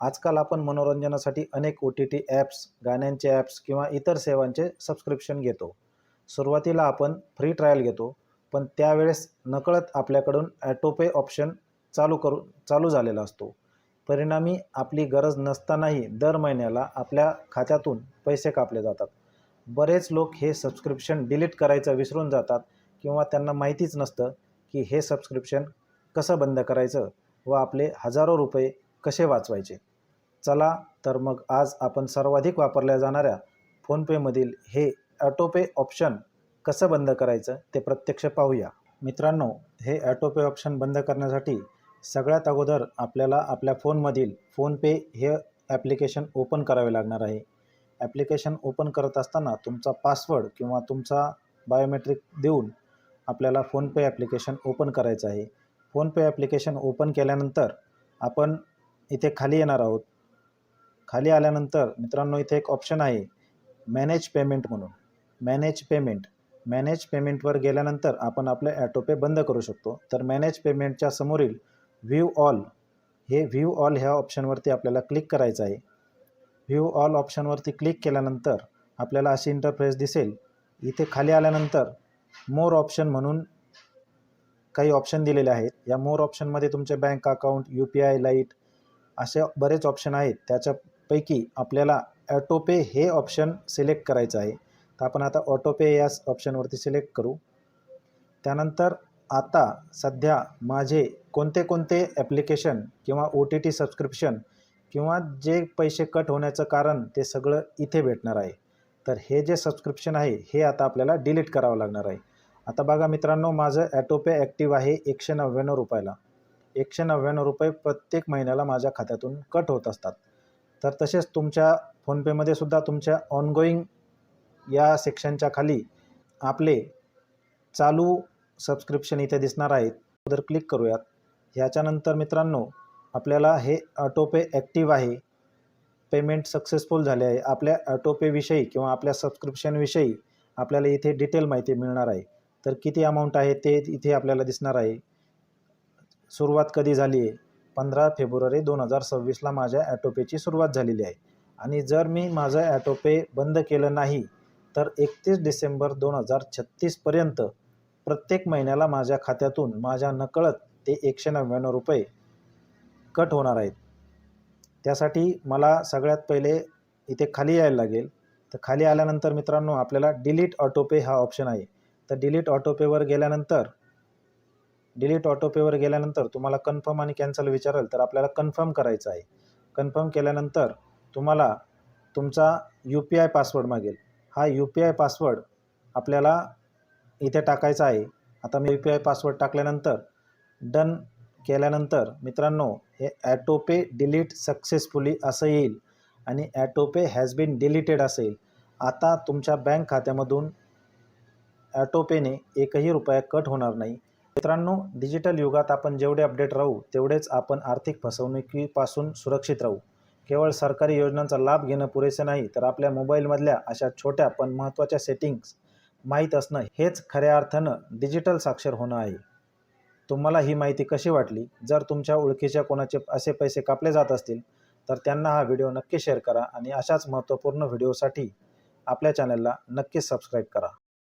आजकाल आपण मनोरंजनासाठी अनेक OTT ॲप्स, गाण्यांचे ॲप्स किंवा इतर सेवांचे सबस्क्रिप्शन घेतो. सुरुवातीला आपण फ्री ट्रायल घेतो, पण त्यावेळेस नकळत आपल्याकडून ऑटोपे ऑप्शन चालू झालेला असतो. परिणामी आपली गरज नसतानाही दर महिन्याला आपल्या खात्यातून पैसे कापले जातात. बरेच लोक हे सबस्क्रिप्शन डिलीट करायचं विसरून जातात किंवा त्यांना माहितीच नसतं की हे सबस्क्रिप्शन कसं बंद करायचं व आपले हजारो रुपये कसे वाचवायचे. चला तर मग आज आपण सर्वाधिक वापरल्या जाणाऱ्या फोनपेमधील हे ऑटोपे ऑप्शन कसं बंद करायचं ते प्रत्यक्ष पाहूया. मित्रांनो, हे ऑटोपे ऑप्शन बंद करण्यासाठी सगळ्यात अगोदर आपल्याला आपल्या फोनमधील फोनपे हे ॲप्लिकेशन ओपन करावे लागणार आहे. ॲप्लिकेशन ओपन करत असताना तुमचा पासवर्ड किंवा तुमचा बायोमेट्रिक देऊन आपल्याला फोनपे ॲप्लिकेशन ओपन करायचं आहे. फोनपे ॲप्लिकेशन ओपन केल्यानंतर आपण इथे खाली येणार आहोत. खाली आल्यानंतर मित्रांनो इथे एक ऑप्शन आहे मॅनेज पेमेंट म्हणून. मॅनेज पेमेंटवर गेल्यानंतर आपण आपले ऑटोपे बंद करू शकतो. तर मॅनेज पेमेंटच्या समोरील व्ह्यू ऑल ह्या ऑप्शनवरती आपल्याला क्लिक करायचं आहे. व्ह्यू ऑल ऑप्शनवरती क्लिक केल्यानंतर आपल्याला अशी इंटरफेस दिसेल. इथे खाली आल्यानंतर मोर ऑप्शन म्हणून काही ऑप्शन दिलेले आहेत. या मोर ऑप्शनमध्ये तुमचे बँक अकाउंट, UPI, लाईट असे बरेच ऑप्शन आहेत. त्याच्यापैकी आपल्याला ऑटोपे हे ऑप्शन सिलेक्ट करायचं आहे. तर आपण आता ऑटोपे या ऑप्शनवरती सिलेक्ट करू. त्यानंतर आता सध्या माझे कोणते ॲप्लिकेशन किंवा OTT सबस्क्रिप्शन किंवा जे पैसे कट होण्याचं कारण ते सगळं इथे भेटणार आहे. तर हे जे सबस्क्रिप्शन आहे हे आता आपल्याला डिलीट करावं लागणार आहे. आता बघा मित्रांनो, माझं ऑटोपे ॲक्टिव्ह आहे 199 रुपयाला. 199 रुपये प्रत्येक महिन्याला माझ्या खात्यातून कट होत असतात. तर तसेच तुमच्या फोनपेमध्ये सुद्धा तुमच्या ऑनगोईंग या सेक्शनच्या खाली आपले चालू सबस्क्रिप्शन इथे दिसणार आहेत. तर क्लिक करूयात. ह्याच्यानंतर मित्रांनो आपल्याला हे ऑटोपे ॲक्टिव्ह आहे, पेमेंट सक्सेसफुल झाले आहे. आपल्या ऑटोपेविषयी किंवा आपल्या सबस्क्रिप्शनविषयी आपल्याला इथे डिटेल माहिती मिळणार आहे. तर किती अमाऊंट आहे ते इथे आपल्याला दिसणार आहे. सुरुवात कधी झाली आहे? 15 फेब्रुवारी 2026ला माझ्या ऑटोपेची सुरुवात झालेली आहे. आणि जर मी माझं ऑटोपे बंद केलं नाही तर 31 डिसेंबर 2036पर्यंत प्रत्येक महिन्याला माझ्या खात्यातून माझ्या नकळत ते 199 रुपये कट होणार आहेत. त्यासाठी मला सगळ्यात पहिले इथे खाली यायला लागेल. तर खाली आल्यानंतर मित्रांनो आपल्याला डिलीट ऑटोपे हा ऑप्शन आहे. तर डिलीट ऑटोपेवर गेल्यानंतर तुम्हाला कन्फर्म आणि कॅन्सल विचारेल. तर आपल्याला कन्फर्म करायचं आहे. कन्फर्म केल्यानंतर तुम्हाला तुमचा UPI पासवर्ड मागेल. हा UPI पासवर्ड आपल्याला इथे टाकायचा आहे. आता मी UPI पासवर्ड टाकल्यानंतर डन केल्यानंतर मित्रांनो हे ऑटोपे डिलीट सक्सेसफुली असं येईल आणि ऑटोपे हॅज बीन डिलीटेड असं येईल. आता तुमच्या बँक खात्यामधून ऑटोपेने एकही रुपया कट होणार नाही. मित्रांनो, डिजिटल युगात आपण जेवढे अपडेट राहू तेवढेच आपण आर्थिक फसवणुकीपासून सुरक्षित राहू. केवळ सरकारी योजनांचा लाभ घेणं पुरेसे नाही, तर आपल्या मोबाईलमधल्या अशा छोट्या पण महत्त्वाच्या सेटिंग्स माहीत असणं हेच खऱ्या अर्थानं डिजिटल साक्षर होणं आहे. तुम्हाला ही माहिती कशी वाटली? जर तुमच्या ओळखीच्या कोणाचे असे पैसे कापले जात असतील तर त्यांना हा व्हिडिओ नक्की शेअर करा आणि अशाच महत्त्वपूर्ण व्हिडिओसाठी आपल्या चॅनलला नक्कीच सबस्क्राईब करा.